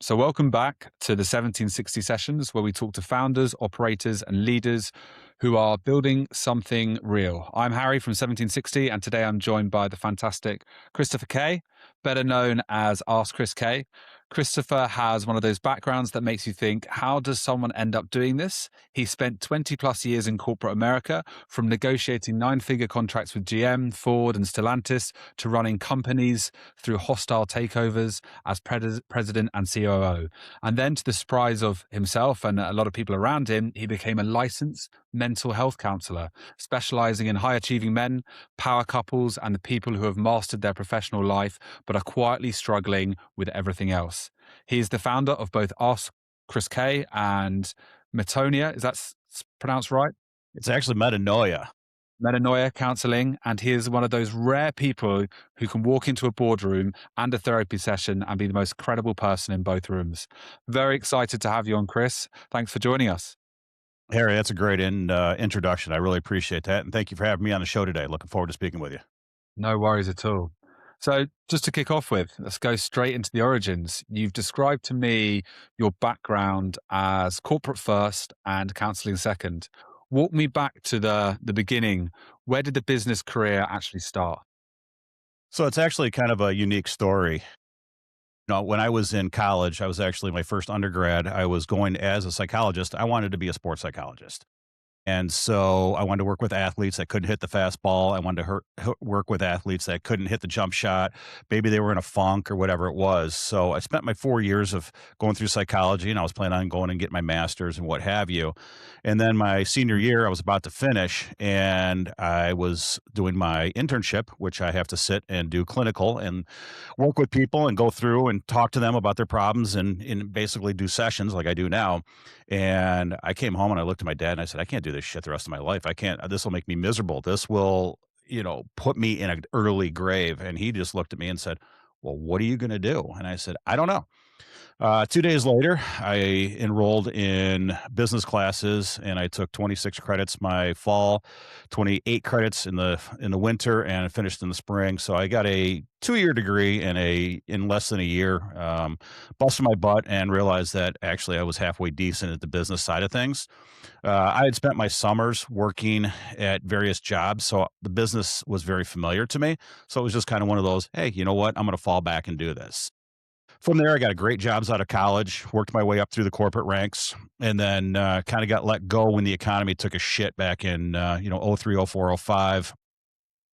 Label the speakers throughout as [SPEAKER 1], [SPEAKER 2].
[SPEAKER 1] So, welcome back to the 1760 sessions where we talk to founders, operators, and leaders who are building something real. I'm Harry from 1760, and today I'm joined by the fantastic Christopher Kay, better known as Ask Chris Kay. Christopher has one of those backgrounds that makes you think, how does someone end up doing this? He spent 20 plus years in corporate America, from negotiating nine-figure contracts with GM, Ford, and Stellantis to running companies through hostile takeovers as president and COO. And then, to the surprise of himself and a lot of people around him, he became a licensed mental health counselor, specializing in high achieving men, power couples, and the people who have mastered their professional life but are quietly struggling with everything else. He is the founder of both Ask Chris Kay and Metanoia. Is that pronounced right?
[SPEAKER 2] It's actually metanoia.
[SPEAKER 1] Metanoia Counseling, and he is one of those rare people who can walk into a boardroom and a therapy session and be the most credible person in both rooms. Very excited to have you on, Chris. Thanks for joining us.
[SPEAKER 2] Harry, that's a great introduction. I really appreciate that. And thank you for having me on the show today. Looking forward to speaking with you.
[SPEAKER 1] No worries at all. So, just to kick off with, let's go straight into the origins. You've described to me your background as corporate first and counseling second. Walk me back to the beginning. Where did the business career actually start?
[SPEAKER 2] So it's actually kind of a unique story. When I was in college, I was actually my first undergrad. I was going as a psychologist. I wanted to be a sports psychologist. And so I wanted to work with athletes that couldn't hit the fastball. I wanted to work with athletes that couldn't hit the jump shot. Maybe they were in a funk or whatever it was. So I spent my 4 years of going through psychology, and I was planning on going and get my master's and what have you. And then my senior year, I was about to finish, and I was doing my internship, which I have to sit and do clinical and work with people and go through and talk to them about their problems and basically do sessions like I do now. And I came home and I looked at my dad and I said, I can't do this shit the rest of my life. I can't, this will make me miserable. This will, put me in an early grave. And he just looked at me and said, well, what are you going to do? And I said, I don't know. 2 days later, I enrolled in business classes and I took 26 credits my fall, 28 credits in the winter, and finished in the spring. So I got a 2 year degree in less than a year. Busted my butt and realized that actually I was halfway decent at the business side of things. I had spent my summers working at various jobs, so the business was very familiar to me. So it was just kind of one of those, hey, you know what? I'm going to fall back and do this. From there, I got great jobs out of college, worked my way up through the corporate ranks, and then kind of got let go when the economy took a shit back in, 03, 04, 05,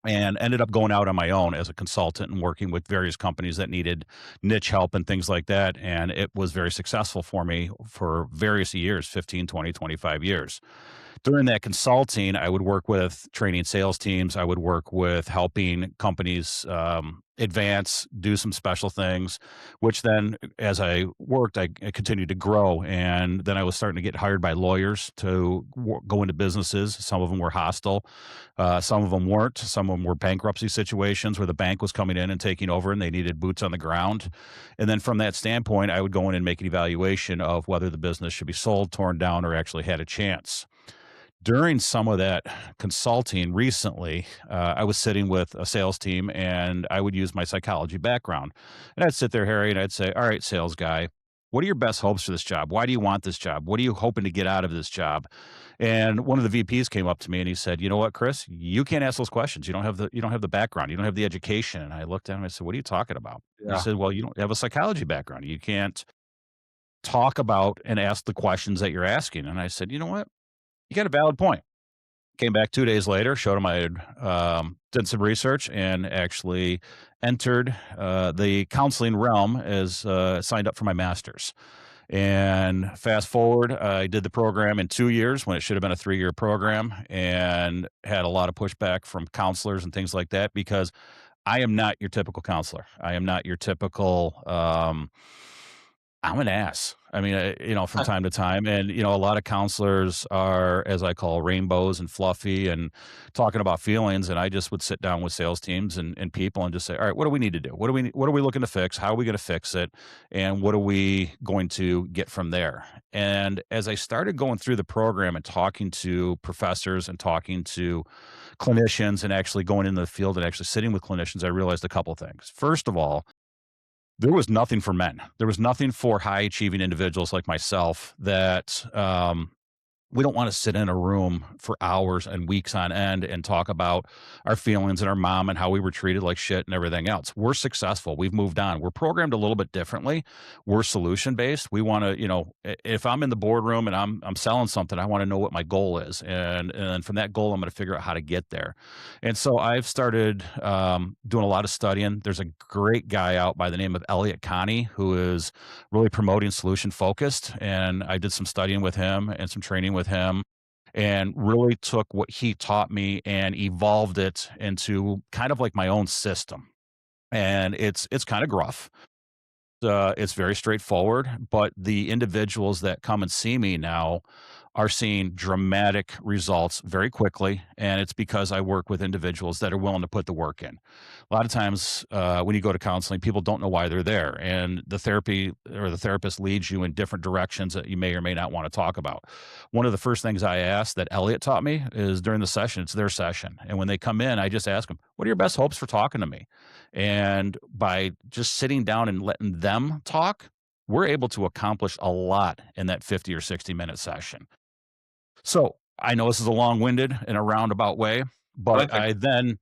[SPEAKER 2] and ended up going out on my own as a consultant and working with various companies that needed niche help and things like that. And it was very successful for me for various years, 15, 20, 25 years. During that consulting, I would work with training sales teams. I would work with helping companies advance, do some special things, which then as I worked, I continued to grow. And then I was starting to get hired by lawyers to go into businesses. Some of them were hostile. Some of them weren't. Some of them were bankruptcy situations where the bank was coming in and taking over and they needed boots on the ground. And then from that standpoint, I would go in and make an evaluation of whether the business should be sold, torn down, or actually had a chance. During some of that consulting recently, I was sitting with a sales team and I would use my psychology background. And I'd sit there, Harry, and I'd say, all right, sales guy, what are your best hopes for this job? Why do you want this job? What are you hoping to get out of this job? And one of the VPs came up to me and he said, you know what, Chris, you can't ask those questions. You don't have the background. You don't have the education. And I looked at him and I said, what are you talking about? He
[SPEAKER 1] Yeah.
[SPEAKER 2] said, well, you don't have a psychology background. You can't talk about and ask the questions that you're asking. And I said, you know what? You got a valid point. Came back 2 days later, showed him I had did some research and actually entered the counseling realm as signed up for my master's. And fast forward, I did the program in 2 years when it should have been a 3 year program, and had a lot of pushback from counselors and things like that because I am not your typical counselor. I am not your typical I'm an ass. I mean, from time to time, and a lot of counselors are, as I call, rainbows and fluffy and talking about feelings. And I just would sit down with sales teams and people and just say, all right, what do we need to do? What are we looking to fix? How are we going to fix it? And what are we going to get from there? And as I started going through the program and talking to professors and talking to clinicians and actually going into the field and actually sitting with clinicians, I realized a couple of things. First of all, there was nothing for men. There was nothing for high achieving individuals like myself that we don't want to sit in a room for hours and weeks on end and talk about our feelings and our mom and how we were treated like shit and everything else. We're successful. We've moved on. We're programmed a little bit differently. We're solution based. We want to, if I'm in the boardroom and I'm selling something, I want to know what my goal is, and from that goal, I'm going to figure out how to get there. And so I've started doing a lot of studying. There's a great guy out by the name of Elliot Connie who is really promoting solution focused, and I did some studying with him and some training with him, and really took what he taught me and evolved it into kind of like my own system. And it's kind of gruff. It's very straightforward, but the individuals that come and see me now are seeing dramatic results very quickly, and it's because I work with individuals that are willing to put the work in. A lot of times, when you go to counseling, people don't know why they're there, and the therapy or the therapist leads you in different directions that you may or may not want to talk about. One of the first things I asked that Elliot taught me is during the session, it's their session, and when they come in, I just ask them, "What are your best hopes for talking to me?" And by just sitting down and letting them talk, we're able to accomplish a lot in that 50 or 60-minute session. So I know this is a long-winded and a roundabout way, but
[SPEAKER 1] Perfect.
[SPEAKER 2] I then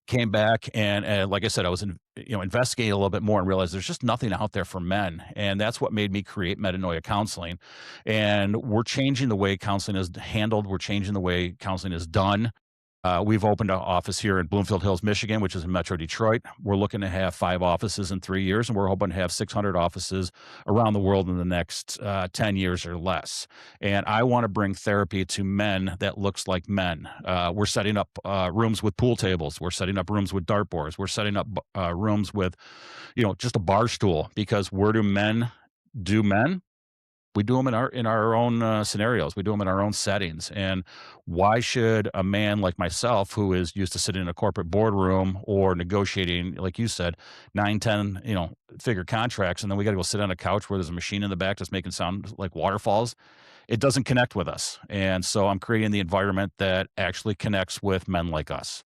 [SPEAKER 2] came back and, like I said, I was investigating a little bit more and realized there's just nothing out there for men, and that's what made me create Metanoia Counseling. And we're changing the way counseling is handled. We're changing the way counseling is done. We've opened an office here in Bloomfield Hills, Michigan, which is in Metro Detroit. We're looking to have 5 offices in 3 years, and we're hoping to have 600 offices around the world in the next 10 years or less. And I want to bring therapy to men that looks like men. We're setting up rooms with pool tables. We're setting up rooms with dartboards. We're setting up rooms with, just a bar stool, because where do men do men? We do them in our own scenarios. We do them in our own settings. And why should a man like myself, who is used to sitting in a corporate boardroom or negotiating, like you said, 9, 10, figure contracts, and then we got to go sit on a couch where there's a machine in the back that's making sound like waterfalls? It doesn't connect with us. And so I'm creating the environment that actually connects with men like us.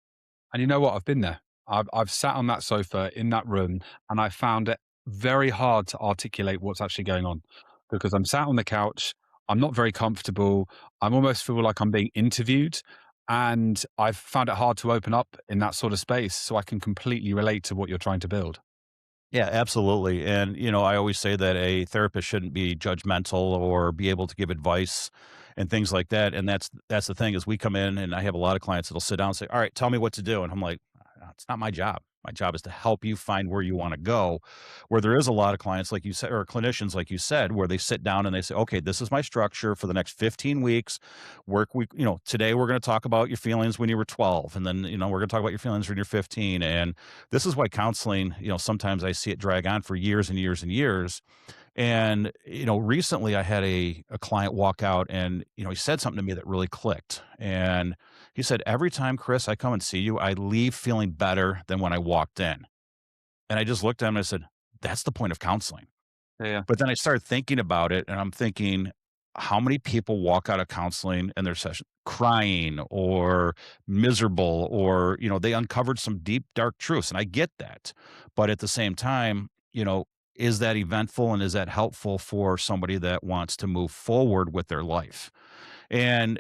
[SPEAKER 1] And you know what? I've been there. I've sat on that sofa in that room, and I found it very hard to articulate what's actually going on because I'm sat on the couch. I'm not very comfortable. I'm almost feel like I'm being interviewed. And I've found it hard to open up in that sort of space so I can completely relate to what you're trying to build.
[SPEAKER 2] Yeah, absolutely. And, I always say that a therapist shouldn't be judgmental or be able to give advice and things like that. And that's the thing is we come in and I have a lot of clients that'll sit down and say, "All right, tell me what to do." And I'm like, it's not my job. My job is to help you find where you want to go. Where there is a lot of clients, like you said, or clinicians, like you said, where they sit down and they say, "Okay, this is my structure for the next 15 weeks. Work week, today we're going to talk about your feelings when you were 12. And then, we're going to talk about your feelings when you're 15. And this is why counseling, sometimes I see it drag on for years and years and years. And, recently I had a client walk out and, he said something to me that really clicked. And he said, "Every time, Chris, I come and see you, I leave feeling better than when I walked in." And I just looked at him and I said, "That's the point of counseling."
[SPEAKER 1] Yeah.
[SPEAKER 2] But then I started thinking about it and I'm thinking, how many people walk out of counseling in their session crying or miserable, or, they uncovered some deep, dark truths. And I get that. But at the same time, is that eventful and is that helpful for somebody that wants to move forward with their life? And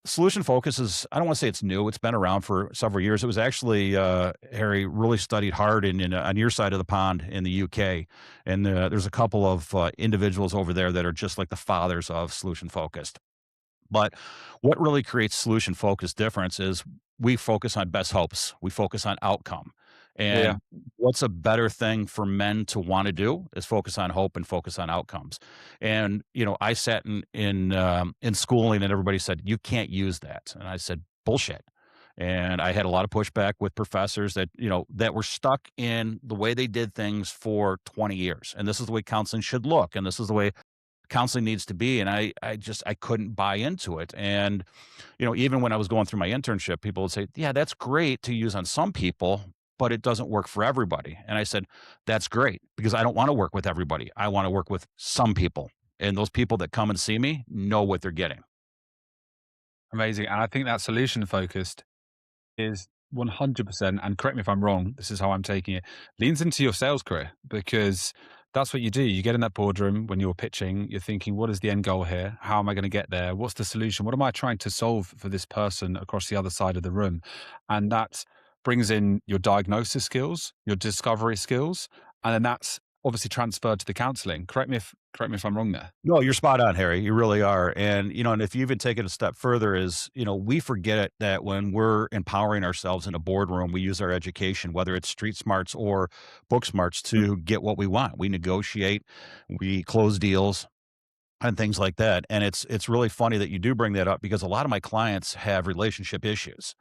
[SPEAKER 2] solution focus is, I don't want to say it's new. It's been around for several years. It was actually, Harry, really studied hard on your side of the pond in the UK. And there's a couple of individuals over there that are just like the fathers of solution focused. But what really creates solution focused difference is we focus on best hopes. We focus on outcome.
[SPEAKER 1] Yeah.
[SPEAKER 2] And what's a better thing for men to want to do is focus on hope and focus on outcomes. And I sat in schooling, and everybody said you can't use that, and I said bullshit. And I had a lot of pushback with professors that that were stuck in the way they did things for 20 years, and this is the way counseling should look, and this is the way counseling needs to be. And I couldn't buy into it. And even when I was going through my internship, people would say, "Yeah, that's great to use on some people, but it doesn't work for everybody." And I said, "That's great, because I don't want to work with everybody. I want to work with some people. And those people that come and see me know what they're getting."
[SPEAKER 1] Amazing. And I think that solution focused is 100%, and correct me if I'm wrong, this is how I'm taking it, leans into your sales career because that's what you do. You get in that boardroom when you're pitching, you're thinking, what is the end goal here? How am I going to get there? What's the solution? What am I trying to solve for this person across the other side of the room? And that brings in your diagnosis skills, your discovery skills, and then that's obviously transferred to the counseling. Correct me if I'm wrong there.
[SPEAKER 2] No, you're spot on, Harry. You really are. And, and if you even take it a step further is, we forget that when we're empowering ourselves in a boardroom, we use our education, whether it's street smarts or book smarts to get what we want. We negotiate, we close deals and things like that. And it's really funny that you do bring that up because a lot of my clients have relationship issues.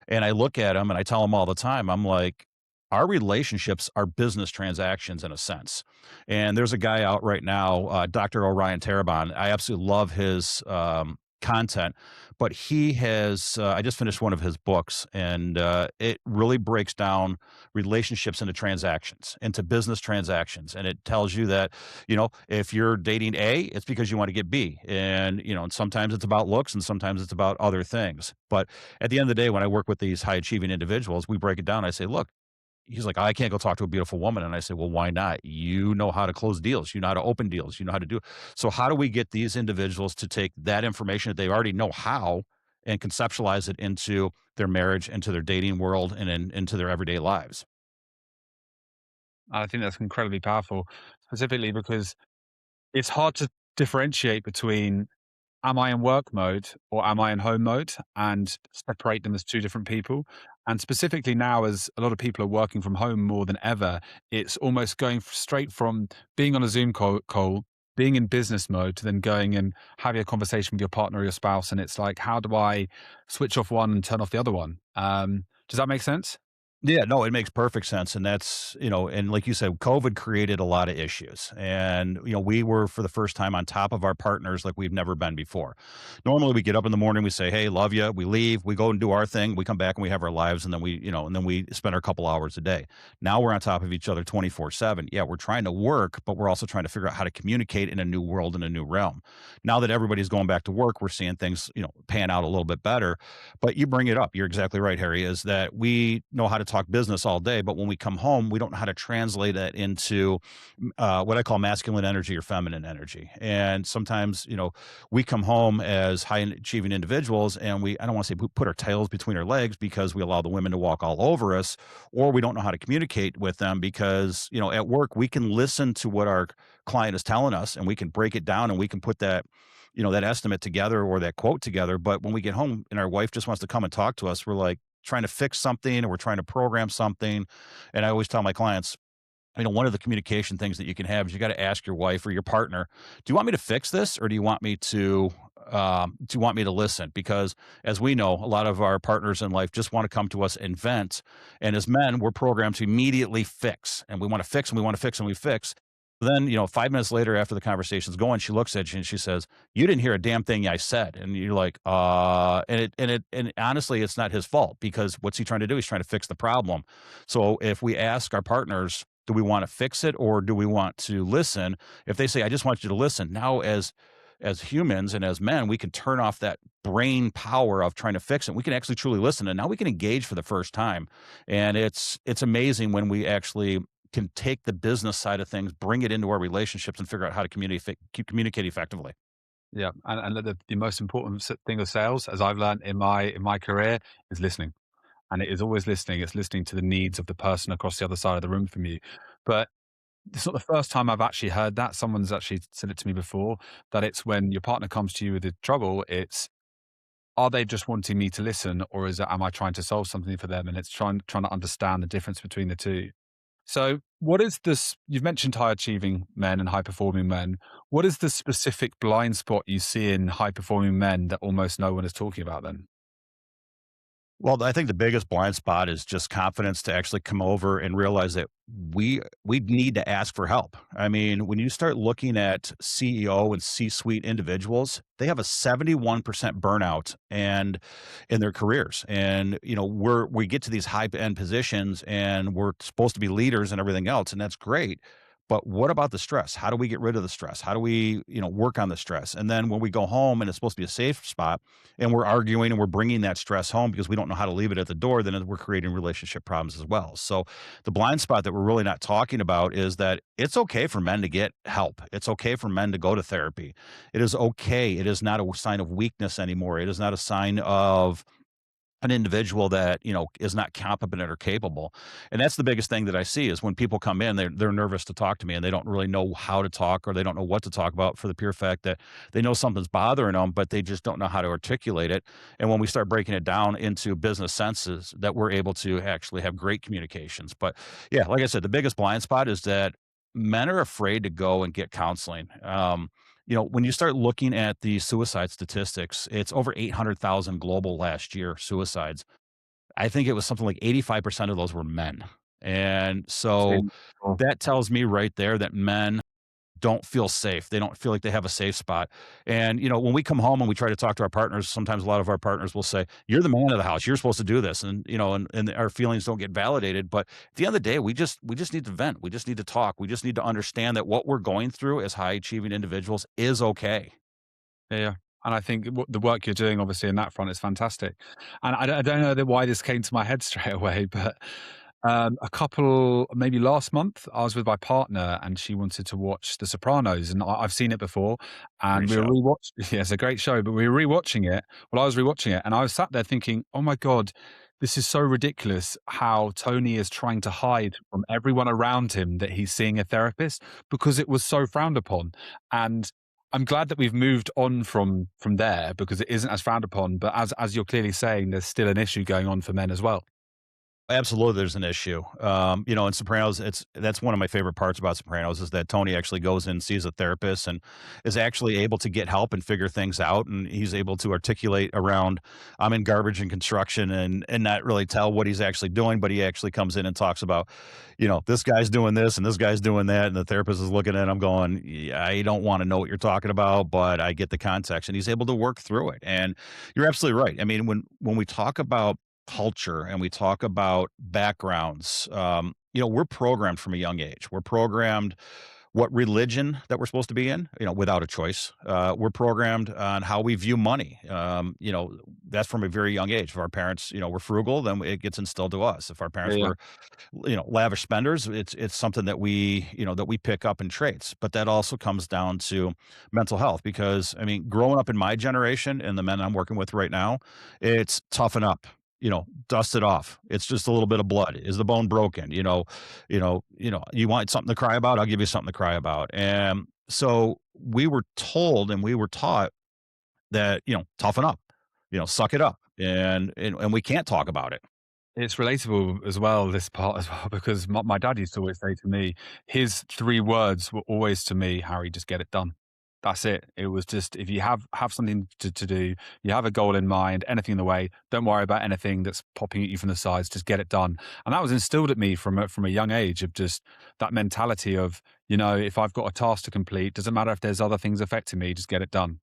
[SPEAKER 2] And I look at them and I tell them all the time, I'm like, our relationships are business transactions in a sense. And there's a guy out right now, Dr. Orion Tarabon. I absolutely love his content, but he has, I just finished one of his books and it really breaks down relationships into transactions, into business transactions. And it tells you that, if you're dating A, it's because you want to get B. And sometimes it's about looks and sometimes it's about other things. But at the end of the day, when I work with these high achieving individuals, we break it down. I say, look, he's like, I can't go talk to a beautiful woman. And I say, well, why not? You know how to close deals. You know how to open deals. You know how to do it. So how do we get these individuals to take that information that they already know how and conceptualize it into their marriage, into their dating world, and into their everyday lives?
[SPEAKER 1] I think that's incredibly powerful, specifically because it's hard to differentiate between am I in work mode or am I in home mode and separate them as two different people. And specifically now, as a lot of people are working from home more than ever, it's almost going straight from being on a Zoom call, being in business mode, to then going and having a conversation with your partner or your spouse. And it's like, how do I switch off one and turn off the other one? Does that make sense?
[SPEAKER 2] Yeah, no, it makes perfect sense. And that's, and like you said, COVID created a lot of issues. And, we were for the first time on top of our partners like we've never been before. Normally we get up in the morning, we say, hey, love you. We leave, we go and do our thing. We come back and we have our lives. And then we spend our couple hours a day. Now we're on top of each other 24/7. Yeah, we're trying to work, but we're also trying to figure out how to communicate in a new world, in a new realm. Now that everybody's going back to work, we're seeing things, pan out a little bit better. But you bring it up. You're exactly right, Harry, is that we know how to talk business all day, but when we come home, we don't know how to translate that into what I call masculine energy or feminine energy. And sometimes, we come home as high achieving individuals and I don't want to say put our tails between our legs because we allow the women to walk all over us, or we don't know how to communicate with them because, at work, we can listen to what our client is telling us and we can break it down and we can put that estimate together or that quote together. But when we get home and our wife just wants to come and talk to us, we're like trying to fix something or we're trying to program something. And I always tell my clients, one of the communication things that you can have is you got to ask your wife or your partner, do you want me to fix this or do you want me to listen? Because as we know, a lot of our partners in life just want to come to us and vent. And as men, we're programmed to immediately fix and we want to fix and we want to fix and we fix. Then, 5 minutes later after the conversation's going, she looks at you and she says, you didn't hear a damn thing I said. And you're like, and honestly, it's not his fault because what's he trying to do? He's trying to fix the problem. So if we ask our partners, do we want to fix it or do we want to listen? If they say, I just want you to listen, now as humans and as men, we can turn off that brain power of trying to fix it. We can actually truly listen. And now we can engage for the first time. And it's amazing when we actually can take the business side of things, bring it into our relationships and figure out how to communicate effectively.
[SPEAKER 1] Yeah, and the most important thing of sales, as I've learned in my career, is listening. And it is always listening. It's listening to the needs of the person across the other side of the room from you. But it's not the first time I've actually heard that. Someone's actually said it to me before, that it's when your partner comes to you with the trouble, it's, are they just wanting me to listen, or is it, am I trying to solve something for them? And it's trying to understand the difference between the two. So, what is this? You've mentioned high achieving men and high performing men. What is the specific blind spot you see in high performing men that almost no one is talking about then?
[SPEAKER 2] Well, I think the biggest blind spot is just confidence to actually come over and realize that we need to ask for help. I mean, when you start looking at CEO and C-suite individuals, they have a 71% burnout and in their careers. And we get to these high end positions and we're supposed to be leaders and everything else, and that's great. But what about the stress? How do we get rid of the stress? How do we, work on the stress? And then when we go home and it's supposed to be a safe spot and we're arguing and we're bringing that stress home because we don't know how to leave it at the door, then we're creating relationship problems as well. So the blind spot that we're really not talking about is that it's okay for men to get help. It's okay for men to go to therapy. It is okay. It is not a sign of weakness anymore. It is not a sign of an individual that, is not competent or capable. And that's the biggest thing that I see is when people come in, they're nervous to talk to me and they don't really know how to talk or they don't know what to talk about for the pure fact that they know something's bothering them, but they just don't know how to articulate it. And when we start breaking it down into business senses, that we're able to actually have great communications. But yeah, like I said, the biggest blind spot is that men are afraid to go and get counseling. When you start looking at the suicide statistics, it's over 800,000 global last year suicides. I think it was something like 85% of those were men. And so
[SPEAKER 1] Same. Oh,
[SPEAKER 2] that tells me right there that men don't feel safe. They don't feel like they have a safe spot. And, when we come home and we try to talk to our partners, sometimes a lot of our partners will say, "You're the man of the house. You're supposed to do this." And, and our feelings don't get validated. But at the end of the day, we just need to vent. We just need to talk. We just need to understand that what we're going through as high achieving individuals is okay.
[SPEAKER 1] yeah, yeah. And I think the work you're doing, obviously, in that front is fantastic. And I don't know why this came to my head straight away, but a couple, maybe last month, I was with my partner and she wanted to watch The Sopranos, and I've seen it before, and
[SPEAKER 2] Great
[SPEAKER 1] we were
[SPEAKER 2] show.
[SPEAKER 1] rewatch. Yeah, it's a great show, but we were rewatching it. Well, I was rewatching it, and I was sat there thinking, "Oh my god, this is so ridiculous! How Tony is trying to hide from everyone around him that he's seeing a therapist because it was so frowned upon." And I'm glad that we've moved on from there because it isn't as frowned upon. But as you're clearly saying, there's still an issue going on for men as well.
[SPEAKER 2] Absolutely, there's an issue. In Sopranos, that's one of my favorite parts about Sopranos is that Tony actually goes and sees a therapist and is actually able to get help and figure things out, and he's able to articulate around, "I'm in garbage and construction," and not really tell what he's actually doing, but he actually comes in and talks about, "This guy's doing this and this guy's doing that," and the therapist is looking at him going, "Yeah, I don't wanna know what you're talking about, but I get the context," and he's able to work through it, and you're absolutely right. I mean, when we talk about culture and we talk about backgrounds, we're programmed from a young age. We're programmed what religion that we're supposed to be in, without a choice. We're programmed on how we view money. That's from a very young age. If our parents, were frugal, then it gets instilled to us. If our
[SPEAKER 1] Yeah,
[SPEAKER 2] parents
[SPEAKER 1] yeah,
[SPEAKER 2] were, lavish spenders, it's something that we pick up in traits. But that also comes down to mental health because I mean, growing up in my generation and the men I'm working with right now, it's toughen up. Dust it off. It's just a little bit of blood. Is the bone broken? You want something to cry about? I'll give you something to cry about. And so we were told and we were taught that, toughen up, suck it up. And we can't talk about it.
[SPEAKER 1] it's relatable as well, this part as well, because my dad used to always say to me, his 3 words were always to me, "Harry, just get it done." That's it. It was just, if you have something to do, you have a goal in mind, anything in the way, don't worry about anything that's popping at you from the sides, just get it done. And that was instilled at me from a young age of just that mentality of, if I've got a task to complete, doesn't matter if there's other things affecting me, just get it done.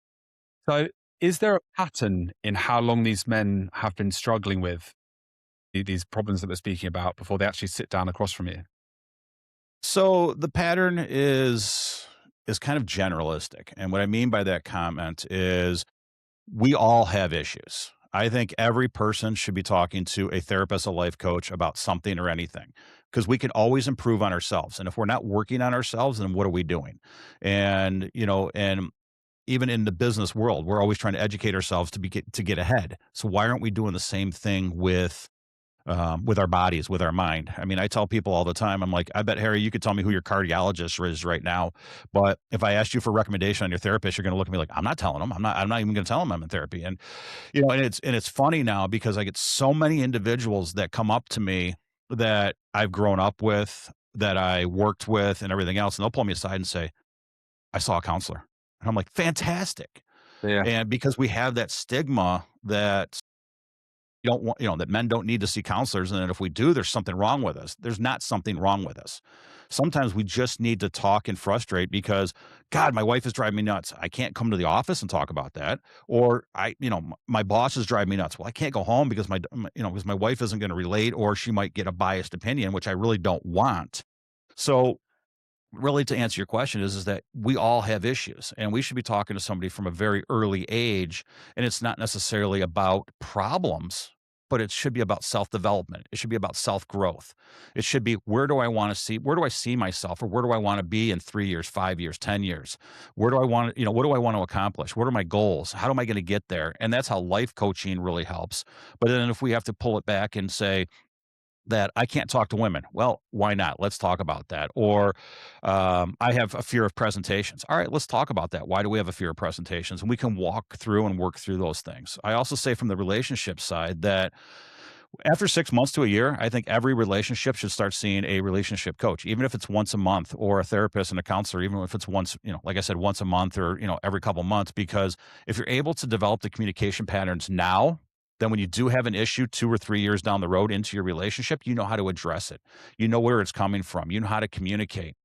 [SPEAKER 1] So, is there a pattern in how long these men have been struggling with these problems that we're speaking about before they actually sit down across from you?
[SPEAKER 2] So the pattern is kind of generalistic. And what I mean by that comment is we all have issues. I think every person should be talking to a therapist, a life coach about something or anything because we can always improve on ourselves. And if we're not working on ourselves, then what are we doing? And even in the business world, we're always trying to educate ourselves to get ahead. So why aren't we doing the same thing with our bodies, with our mind? I mean, I tell people all the time, I'm like, I bet Harry, you could tell me who your cardiologist is right now, but if I asked you for a recommendation on your therapist, you're going to look at me like, I'm not telling them. I'm not even going to tell them I'm in therapy. And and it's funny now because I get so many individuals that come up to me that I've grown up with, that I worked with, and everything else, and they'll pull me aside and say, I saw a counselor. And I'm like, fantastic.
[SPEAKER 1] Yeah.
[SPEAKER 2] And because we have that stigma that you don't want, that men don't need to see counselors. And that if we do, there's something wrong with us. There's not something wrong with us. Sometimes we just need to talk and frustrate because, God, my wife is driving me nuts. I can't come to the office and talk about that. Or my boss is driving me nuts. Well, I can't go home because because my wife isn't going to relate, or she might get a biased opinion, which I really don't want. So really to answer your question is that we all have issues and we should be talking to somebody from a very early age, and it's not necessarily about problems, but it should be about self-development. It should be about self-growth. It should be where do I see myself, or where do I want to be in 3 years, 5 years, 10 years? Where do I want to, what do I want to accomplish? What are my goals? How am I going to get there? And that's how life coaching really helps. But then if we have to pull it back and say, that I can't talk to women. Well, why not? Let's talk about that. Or I have a fear of presentations. All right, let's talk about that. Why do we have a fear of presentations? And we can walk through and work through those things. I also say from the relationship side that after 6 months to a year, I think every relationship should start seeing a relationship coach, even if it's once a month, or a therapist and a counselor, even if it's once, like I said, once a month, or, every couple months, because if you're able to develop the communication patterns now, then when you do have an issue 2 or 3 years down the road into your relationship, you know how to address it. You know where it's coming from. You know how to communicate.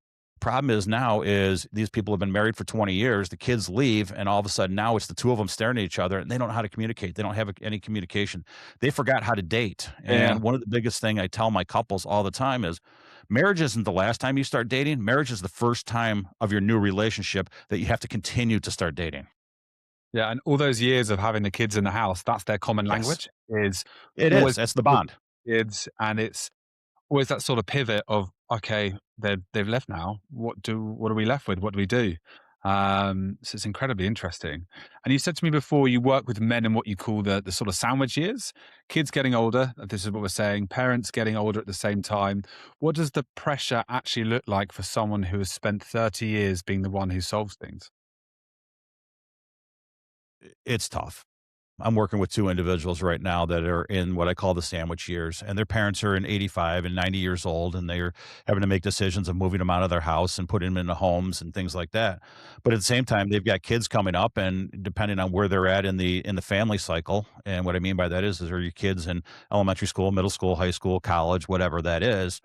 [SPEAKER 2] Problem is now is these people have been married for 20 years, the kids leave, and all of a sudden now it's the two of them staring at each other, and they don't know how to communicate. They don't have any communication. They forgot how to date.
[SPEAKER 1] Yeah.
[SPEAKER 2] And one of the biggest thing I tell my couples all the time is marriage isn't the last time you start dating. Marriage is the first time of your new relationship that you have to continue to start dating.
[SPEAKER 1] Yeah, and all those years of having the kids in the house, that's their common
[SPEAKER 2] Yes.
[SPEAKER 1] language, is
[SPEAKER 2] It is.
[SPEAKER 1] always
[SPEAKER 2] That's the bond.
[SPEAKER 1] kids, and it's always that sort of pivot of, "Okay, they've left now. What are we left with? What do we do?" So it's incredibly interesting. And you said to me before you work with men in what you call the sort of sandwich years, kids getting older, this is what we're saying, parents getting older at the same time. What does the pressure actually look like for someone who has spent 30 years being the one who solves things?
[SPEAKER 2] It's tough. I'm working with 2 individuals right now that are in what I call the sandwich years, and their parents are in 85 and 90 years old, and they're having to make decisions of moving them out of their house and putting them into homes and things like that. But at the same time, they've got kids coming up, and depending on where they're at in the family cycle, and what I mean by that is are your kids in elementary school, middle school, high school, college, whatever that is,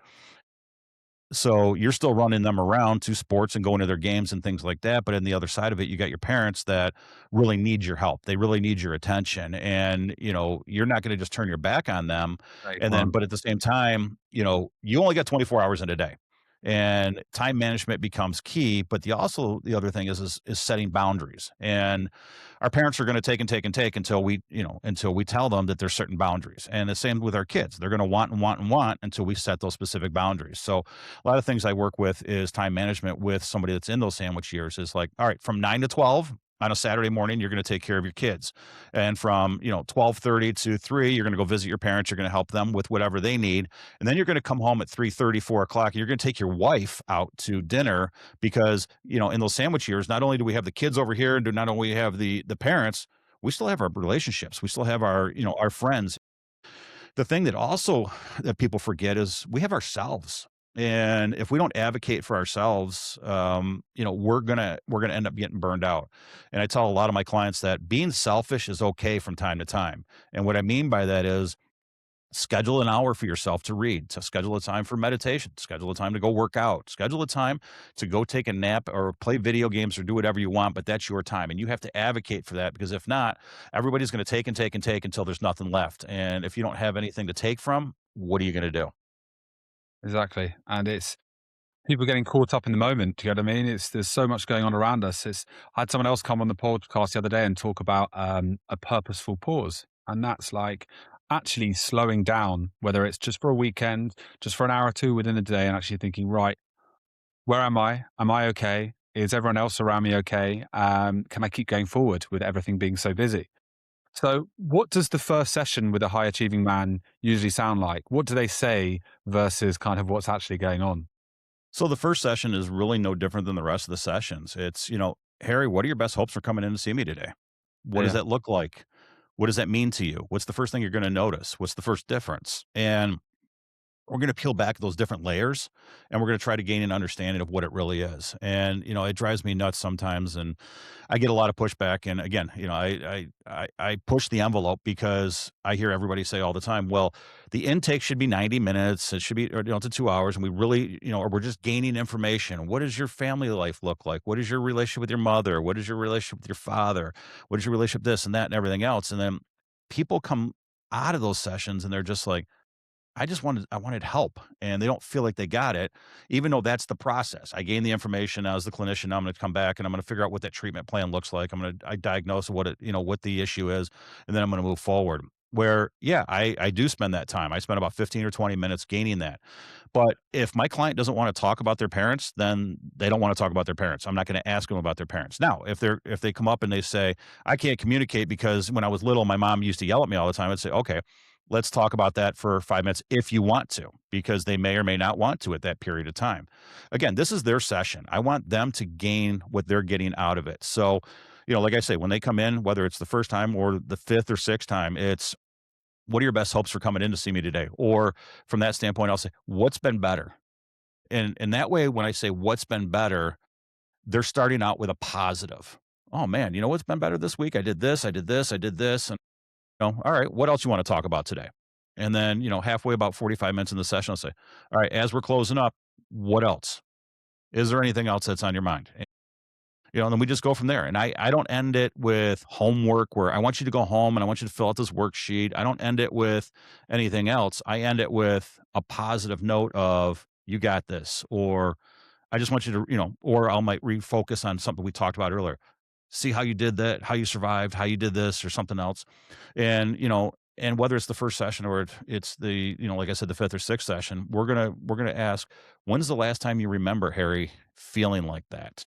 [SPEAKER 2] so you're still running them around to sports and going to their games and things like that. But on the other side of it, you got your parents that really need your help. They really need your attention. And, you're not going to just turn your back on them.
[SPEAKER 1] Right.
[SPEAKER 2] And then, but at the same time, you only got 24 hours in a day. And time management becomes key. But the other thing is setting boundaries. And our parents are going to take and take and take until we tell them that there's certain boundaries. And the same with our kids. They're going to want and want and want until we set those specific boundaries. So a lot of things I work with is time management with somebody that's in those sandwich years is like, all right, from 9 to 12 on a Saturday morning, you're going to take care of your kids. And from, 12:30 to 3, you're going to go visit your parents. You're going to help them with whatever they need. And then you're going to come home at 3:30, 4 o'clock. You're going to take your wife out to dinner because, in those sandwich years, not only do we have the kids over here and do not only have the parents, we still have our relationships. We still have our friends. The thing that also that people forget is we have ourselves. And if we don't advocate for ourselves, we're gonna end up getting burned out. And I tell a lot of my clients that being selfish is okay from time to time. And what I mean by that is schedule an hour for yourself to read, to schedule a time for meditation, schedule a time to go work out, schedule a time to go take a nap or play video games or do whatever you want, but that's your time. And you have to advocate for that because if not, everybody's going to take and take and take until there's nothing left. And if you don't have anything to take from, what are you going to do?
[SPEAKER 1] Exactly. And it's people getting caught up in the moment. Do you know what I mean? There's so much going on around us. I had someone else come on the podcast the other day and talk about a purposeful pause, and that's like actually slowing down, whether it's just for a weekend, just for an hour or two within a day, and actually thinking, right, where am I? Am I okay? Is everyone else around me okay? Can I keep going forward with everything being so busy? So, what does the first session with a high achieving man usually sound like? What do they say versus kind of what's actually going on?
[SPEAKER 2] So the first session is really no different than the rest of the sessions. It's, Harry, what are your best hopes for coming in to see me today? What does
[SPEAKER 1] Yeah,
[SPEAKER 2] that look like? What does that mean to you? What's the first thing you're going to notice? What's the first difference? And we're going to peel back those different layers and we're going to try to gain an understanding of what it really is. And, it drives me nuts sometimes. And I get a lot of pushback. And again, I push the envelope because I hear everybody say all the time, well, the intake should be 90 minutes. It should be, or, to 2 hours. And we really, or we're just gaining information. What does your family life look like? What is your relationship with your mother? What is your relationship with your father? What is your relationship, this and that and everything else? And then people come out of those sessions and they're just like, I wanted help, and they don't feel like they got it, even though that's the process. I gain the information as the clinician. Now I'm going to come back and I'm going to figure out what that treatment plan looks like. I diagnose what what the issue is, and then I'm going to move forward. Where, yeah, I do spend that time. I spend about 15 or 20 minutes gaining that. But if my client doesn't want to talk about their parents, then they don't want to talk about their parents. I'm not going to ask them about their parents. Now, if they come up and they say, I can't communicate because when I was little, my mom used to yell at me all the time, I'd say, okay, let's talk about that for 5 minutes if you want to, because they may or may not want to at that period of time. Again, this is their session. I want them to gain what they're getting out of it. So, like I say, when they come in, whether it's the first time or the fifth or sixth time, it's what are your best hopes for coming in to see me today? Or from that standpoint, I'll say, what's been better? And that way, when I say what's been better, they're starting out with a positive. Oh man, you know what's been better this week? I did this, I did this, I did this. And all right, what else you want to talk about today? And then, halfway about 45 minutes in the session, I'll say, all right, as we're closing up, what else? Is there anything else that's on your mind? And then we just go from there. And I don't end it with homework where I want you to go home and I want you to fill out this worksheet. I don't end it with anything else. I end it with a positive note of, you got this. Or I just want you to, or I might refocus on something we talked about earlier. See how you did that, how you survived, how you did this or something else. And whether it's the first session or it's the, like I said, the fifth or sixth session, we're gonna ask, when's the last time you remember, Harry, feeling like that?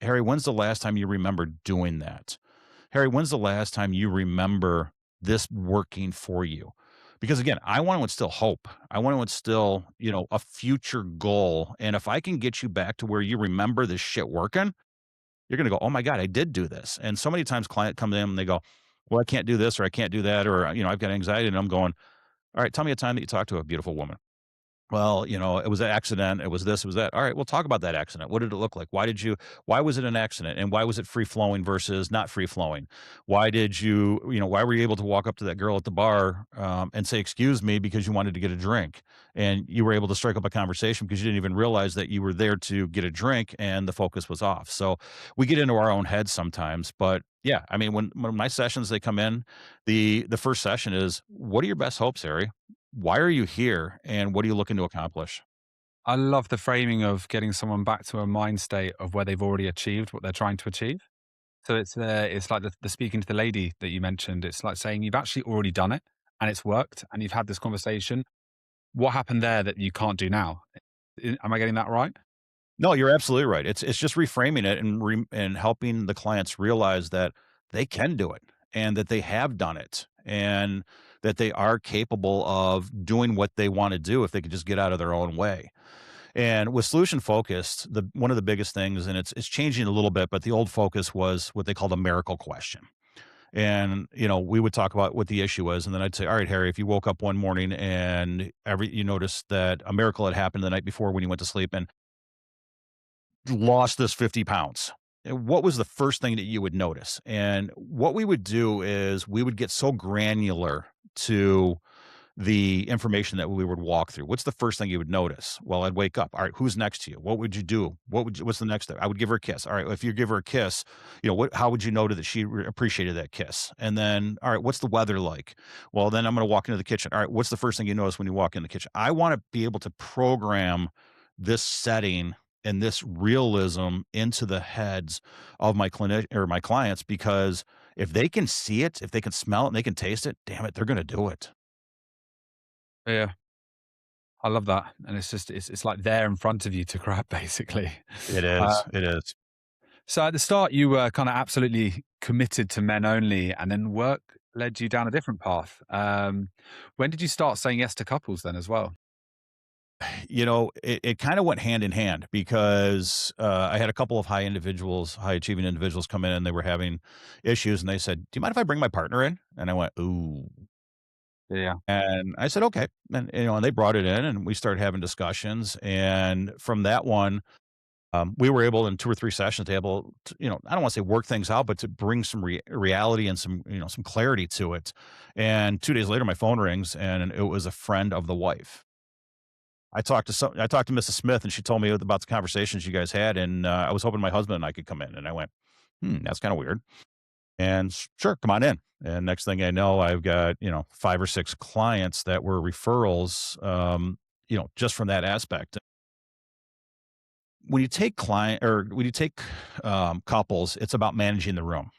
[SPEAKER 2] Harry, when's the last time you remember doing that? Harry, when's the last time you remember this working for you? Because again, I want to instill hope. I want to instill, a future goal. And if I can get you back to where you remember this shit working, you're going to go, oh my God, I did do this. And so many times client comes in and they go, well, I can't do this or I can't do that. Or, I've got anxiety. And I'm going, all right, tell me a time that you talked to a beautiful woman. Well, it was an accident. It was this, it was that. All right, we'll talk about that accident. What did it look like? Why was it an accident? And why was it free flowing versus not free flowing? Why did why were you able to walk up to that girl at the bar and say, excuse me, because you wanted to get a drink? And you were able to strike up a conversation because you didn't even realize that you were there to get a drink and the focus was off. So we get into our own heads sometimes. But yeah, I mean, when my sessions, they come in, the first session is, what are your best hopes, Harry? Why are you here, and what are you looking to accomplish?
[SPEAKER 1] I love the framing of getting someone back to a mind state of where they've already achieved what they're trying to achieve. So it's like the speaking to the lady that you mentioned. It's like saying you've actually already done it and it's worked and you've had this conversation. What happened there that you can't do now? Am I getting that right?
[SPEAKER 2] No, you're absolutely right. It's just reframing it and helping the clients realize that they can do it and that they have done it and that they are capable of doing what they want to do if they could just get out of their own way. And with solution focused, the one of the biggest things, and it's changing a little bit, but the old focus was what they called a miracle question. And, we would talk about what the issue was. And then I'd say, all right, Harry, if you woke up one morning and you noticed that a miracle had happened the night before when you went to sleep and lost this 50 pounds, what was the first thing that you would notice? And what we would do is we would get so granular to the information that we would walk through. What's the first thing you would notice? Well, I'd wake up. All right, who's next to you? What would you do? What's the next step? I would give her a kiss. All right, if you give her a kiss, how would you know that she appreciated that kiss? And then, all right, what's the weather like? Well, then I'm going to walk into the kitchen. All right, what's the first thing you notice when you walk in the kitchen? I want to be able to program this setting and this realism into the heads of my clinic or my clients, because if they can see it, if they can smell it and they can taste it, damn it, they're going to do it.
[SPEAKER 1] Yeah, I love that. And it's just it's like there in front of you to grab, basically.
[SPEAKER 2] It
[SPEAKER 1] Uh,
[SPEAKER 2] is. It is.
[SPEAKER 1] so at the start, you were kind of absolutely committed to men only, and then work led you down a different path. When did you start saying yes to couples then as well?
[SPEAKER 2] It kind of went hand in hand because I had a couple of high achieving individuals come in and they were having issues and they said, do you mind if I bring my partner in? And I went, ooh.
[SPEAKER 1] Yeah.
[SPEAKER 2] And I said, okay. And they brought it in and we started having discussions. And from that one, we were able in 2 or 3 sessions to able to, I don't want to say work things out, but to bring some reality and some clarity to it. And 2 days later, my phone rings and it was a friend of the wife. I talked to Mrs. Smith and she told me about the conversations you guys had. And I was hoping my husband and I could come in. And I went, that's kind of weird. And sure, come on in. And next thing I know, I've got, 5 or 6 clients that were referrals, just from that aspect. When you take couples, it's about managing the room.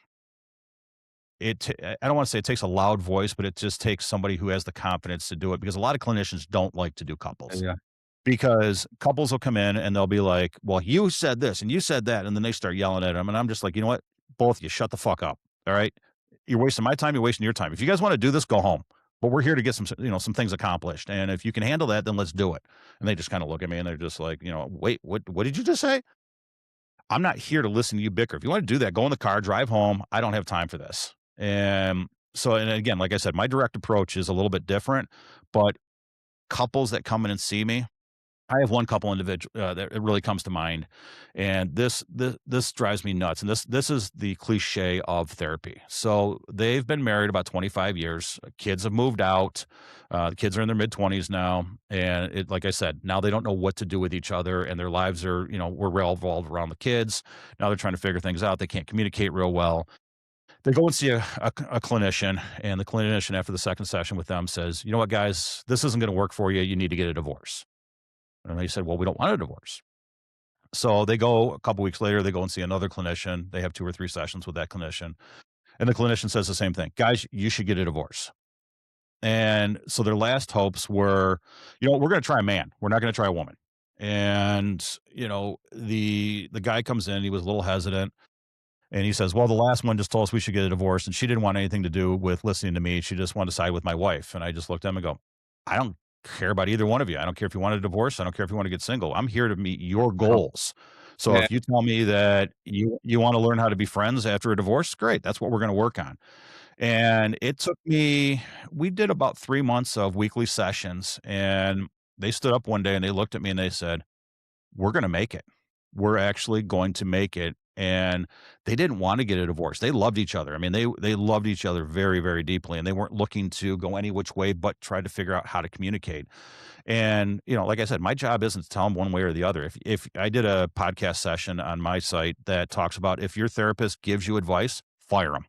[SPEAKER 2] I don't wanna say it takes a loud voice, but it just takes somebody who has the confidence to do it because a lot of clinicians don't like to do couples.
[SPEAKER 1] Yeah.
[SPEAKER 2] Because couples will come in and they'll be like, "Well, you said this and you said that," and then they start yelling at them, and I'm just like, "You know what? Both of you shut the fuck up, all right? You're wasting my time, you're wasting your time. If you guys wanna do this, go home, but we're here to get some things accomplished, and if you can handle that, then let's do it." And they just kinda look at me and they're just like, "Wait, what did you just say?" I'm not here to listen to you bicker. If you wanna do that, go in the car, drive home. I don't have time for this. And again, like I said, my direct approach is a little bit different, but couples that come in and see me, I have one couple individual that it really comes to mind, and this drives me nuts. And this is the cliche of therapy. So they've been married about 25 years. Kids have moved out. The kids are in their mid 20s now, and like I said, now they don't know what to do with each other, and their lives are we're revolved around the kids. Now they're trying to figure things out. They can't communicate real well. They go and see a clinician, and the clinician after the second session with them says, "You know what, guys, this isn't going to work for you. You need to get a divorce." And they said, "Well, we don't want a divorce." So they go a couple weeks later, they go and see another clinician. They have 2 or 3 sessions with that clinician. And the clinician says the same thing. "Guys, you should get a divorce." And so their last hopes were, "We're going to try a man. We're not going to try a woman." And, the guy comes in, he was a little hesitant. And he says, "Well, the last one just told us we should get a divorce, and she didn't want anything to do with listening to me. She just wanted to side with my wife." And I just looked at him and go, "I don't care about either one of you. I don't care if you want a divorce. I don't care if you want to get single. I'm here to meet your
[SPEAKER 1] Sure.
[SPEAKER 2] goals. So
[SPEAKER 1] Yeah.
[SPEAKER 2] if you tell me that you want to learn how to be friends after a divorce, great. That's what we're going to work on." And it took me we did about 3 months of weekly sessions, and they stood up one day and they looked at me and they said, "We're gonna make it. We're actually going to make it." And they didn't wanna get a divorce. They loved each other. I mean, they loved each other very, very deeply, and they weren't looking to go any which way but try to figure out how to communicate. And, like I said, my job isn't to tell them one way or the other. If I did a podcast session on my site that talks about if your therapist gives you advice, fire them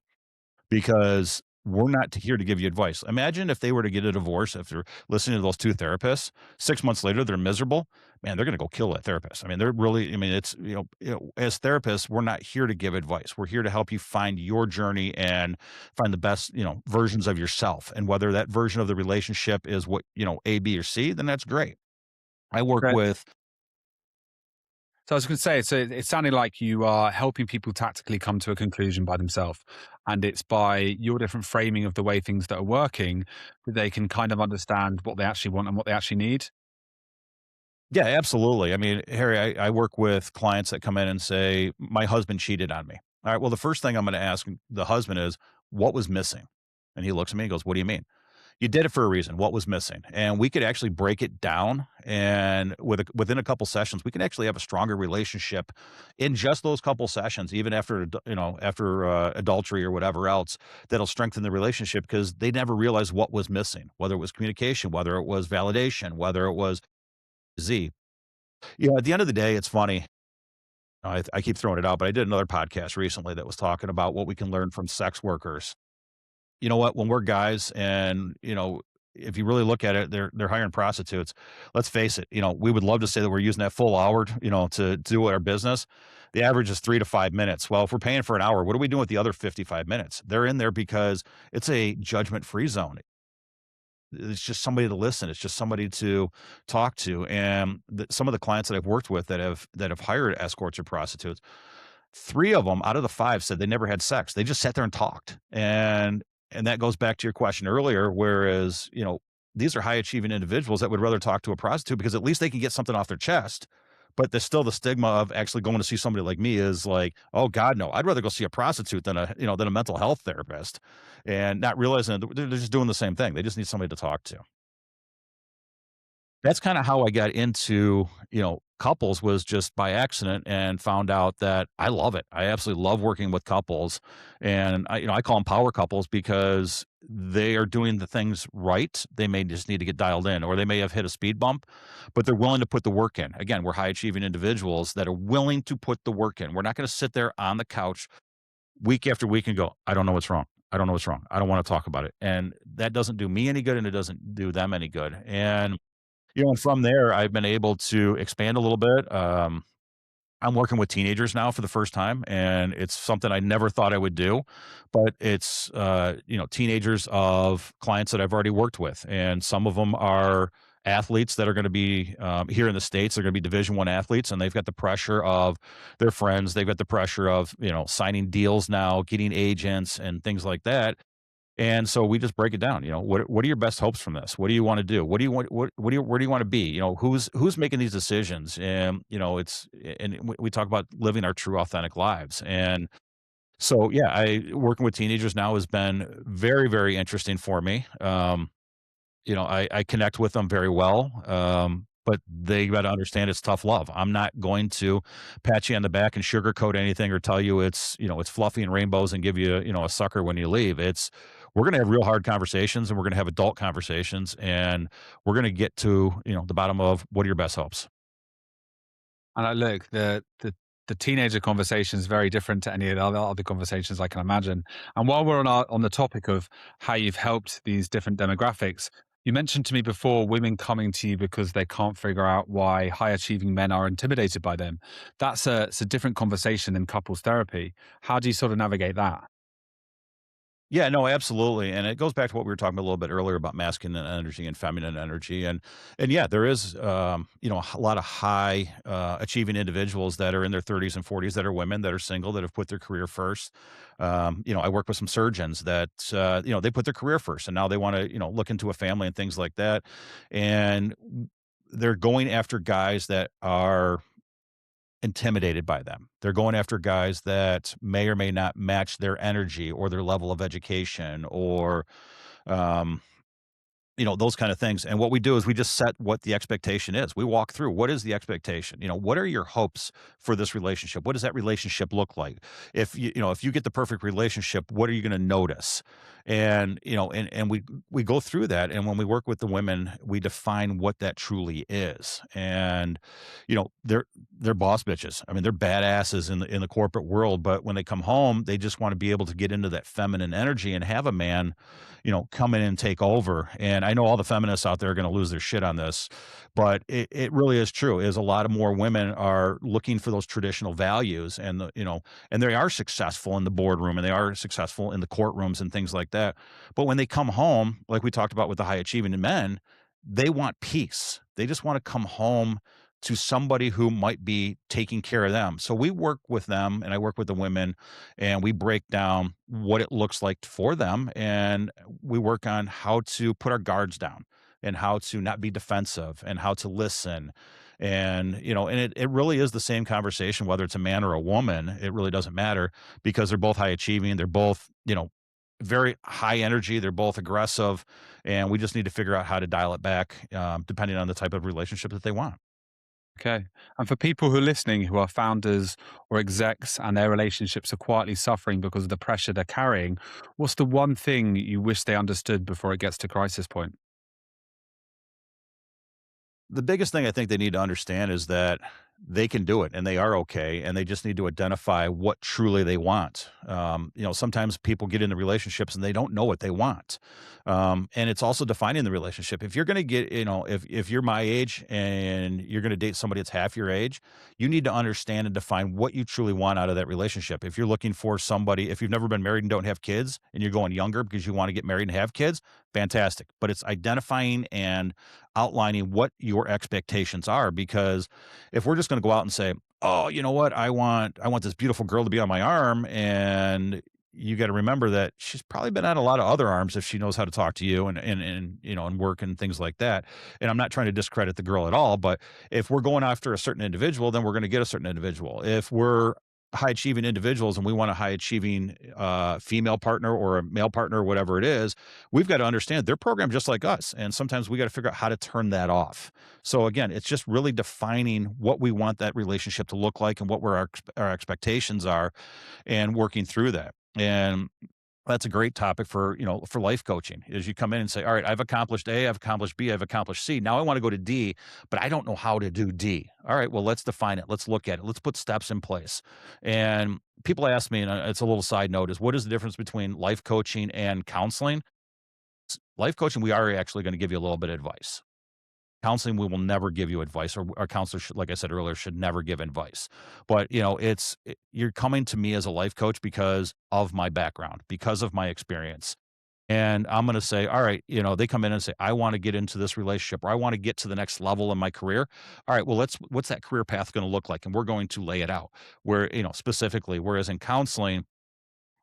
[SPEAKER 2] because we're not here to give you advice. Imagine if they were to get a divorce after listening to those 2 therapists. 6 months later, they're miserable. Man, they're gonna go kill that therapist. I mean, they're really I mean, it's as therapists, we're not here to give advice. We're here to help you find your journey and find the best, versions of yourself. And whether that version of the relationship is what, A, B, or C, then that's great. I work
[SPEAKER 1] Great.
[SPEAKER 2] with
[SPEAKER 1] So I was going to say, so it sounded like you are helping people tactically come to a conclusion by themselves. And it's by your different framing of the way things that are working that they can kind of understand what they actually want and what they actually need.
[SPEAKER 2] Yeah, absolutely. I mean, Harry, I work with clients that come in and say, "My husband cheated on me." All right. Well, the first thing I'm going to ask the husband is, "What was missing?" And he looks at me and goes, "What do you mean?" "You did it for a reason. What was missing?" And we could actually break it down. And within a couple sessions, we can actually have a stronger relationship in just those couple sessions, even after, after adultery or whatever else, that'll strengthen the relationship because they never realized what was missing, whether it was communication, whether it was validation, whether it was Z. At the end of the day, it's funny. I keep throwing it out, but I did another podcast recently that was talking about what we can learn from sex workers. You know what? When we're guys and, if you really look at it, they're hiring prostitutes. Let's face it, we would love to say that we're using that full hour, to do our business. The average is 3 to 5 minutes. Well, if we're paying for an hour, what are we doing with the other 55 minutes? They're in there because it's a judgment-free zone. It's just somebody to listen. It's just somebody to talk to. And some of the clients that I've worked with that have hired escorts or prostitutes, 3 of them out of the 5 said they never had sex. They just sat there and talked. And that goes back to your question earlier, whereas, these are high achieving individuals that would rather talk to a prostitute because at least they can get something off their chest. But there's still the stigma of actually going to see somebody like me is like, "Oh God, no, I'd rather go see a prostitute than a mental health therapist," and not realizing that they're just doing the same thing. They just need somebody to talk to. That's kinda how I got into, couples was just by accident and found out that I love it. I absolutely love working with couples, and I call them power couples because they are doing the things right. They may just need to get dialed in, or they may have hit a speed bump, but they're willing to put the work in. Again, we're high achieving individuals that are willing to put the work in. We're not gonna sit there on the couch week after week and go, I don't know what's wrong. I don't know what's wrong. I don't want to talk about it. And that doesn't do me any good and it doesn't do them any good. And, and from there, I've been able to expand a little bit. I'm working with teenagers now for the first time, and it's something I never thought I would do, but it's, teenagers of clients that I've already worked with, and some of them are athletes that are gonna be, here in the States, they're gonna be Division I athletes, and they've got the pressure of their friends, they've got the pressure of, signing deals now, getting agents, and things like that, and so we just break it down. What are your best hopes from this? What do you want to do? What do you want? What do you Where do you want to be? Who's making these decisions? And we talk about living our true, authentic lives. And so yeah, I working with teenagers now has been very, very interesting for me. I connect with them very well. But they got to understand it's tough love. I'm not going to pat you on the back and sugarcoat anything or tell you it's fluffy and rainbows and give you, a sucker when you leave. We're going to have real hard conversations and we're going to have adult conversations and we're going to get to, the bottom of what are your best hopes.
[SPEAKER 1] And I look, the teenager conversation is very different to any of the other conversations I can imagine. And while we're on the topic of how you've helped these different demographics, you mentioned to me before women coming to you because they can't figure out why high achieving men are intimidated by them. It's a different conversation than couples therapy. How do you sort of navigate that?
[SPEAKER 2] Yeah, no, absolutely, and it goes back to what we were talking about a little bit earlier about masculine energy and feminine energy, and yeah, there is a lot of high achieving individuals that are in their 30s and 40s that are women that are single that have put their career first. I work with some surgeons that they put their career first, and now they want to look into a family and things like that, and they're going after guys that are intimidated by them. They're going after guys that may or may not match their energy or their level of education or, um, those kind of things. And what we do is we just set what the expectation is. We walk through what is the expectation? What are your hopes for this relationship? What does that relationship look like? If you get the perfect relationship, what are you going to notice? And we go through that. And when we work with the women, we define what that truly is. And, they're boss bitches. I mean, they're badasses in the corporate world, but when they come home, they just want to be able to get into that feminine energy and have a man come in and take over. And I know all the feminists out there are going to lose their shit on this, but it really is true. Is a lot of more women are looking for those traditional values, and they are successful in the boardroom and they are successful in the courtrooms and things like that. But when they come home, like we talked about with the high achieving men, they want peace. They just want to come home to somebody who might be taking care of them. So we work with them and I work with the women and we break down what it looks like for them and we work on how to put our guards down and how to not be defensive and how to listen. And it really is the same conversation, whether it's a man or a woman, it really doesn't matter because they're both high achieving. They're both, very high energy. They're both aggressive and we just need to figure out how to dial it back, depending on the type of relationship that they want.
[SPEAKER 1] Okay. And for people who are listening who are founders or execs and their relationships are quietly suffering because of the pressure they're carrying, what's the one thing you wish they understood before it gets to crisis point?
[SPEAKER 2] The biggest thing I think they need to understand is that they can do it and they are okay, and they just need to identify what truly they want. Sometimes people get into relationships and they don't know what they want. And it's also defining the relationship. If you're going to get, if you're my age and you're going to date somebody that's half your age, you need to understand and define what you truly want out of that relationship. If you're looking for somebody, if you've never been married and don't have kids and you're going younger because you want to get married and have kids, fantastic. But it's identifying and outlining what your expectations are, because if we're just going to go out and say, oh, you know what, I want this beautiful girl to be on my arm, and you got to remember that she's probably been on a lot of other arms if she knows how to talk to you and work and things like that. And I'm not trying to discredit the girl at all, but if we're going after a certain individual, then we're going to get a certain individual. If we're high achieving individuals and we want a high achieving female partner or a male partner or whatever it is, we've got to understand they're programmed just like us. And sometimes we got to figure out how to turn that off. So again, it's just really defining what we want that relationship to look like and what our expectations are and working through that. And That's a great topic for, for life coaching is you come in and say, all right, I've accomplished A, I've accomplished B, I've accomplished C. Now I want to go to D, but I don't know how to do D. All right, well, let's define it. Let's look at it. Let's put steps in place. And people ask me, and it's a little side note, is what is the difference between life coaching and counseling? Life coaching, we are actually going to give you a little bit of advice. Counseling, we will never give you advice, or our counselor, should, like I said earlier, should never give advice. But you're coming to me as a life coach because of my background, because of my experience, and I'm going to say, all right, they come in and say, I want to get into this relationship, or I want to get to the next level in my career. All right, well, what's that career path going to look like, and we're going to lay it out. Where specifically, whereas in counseling,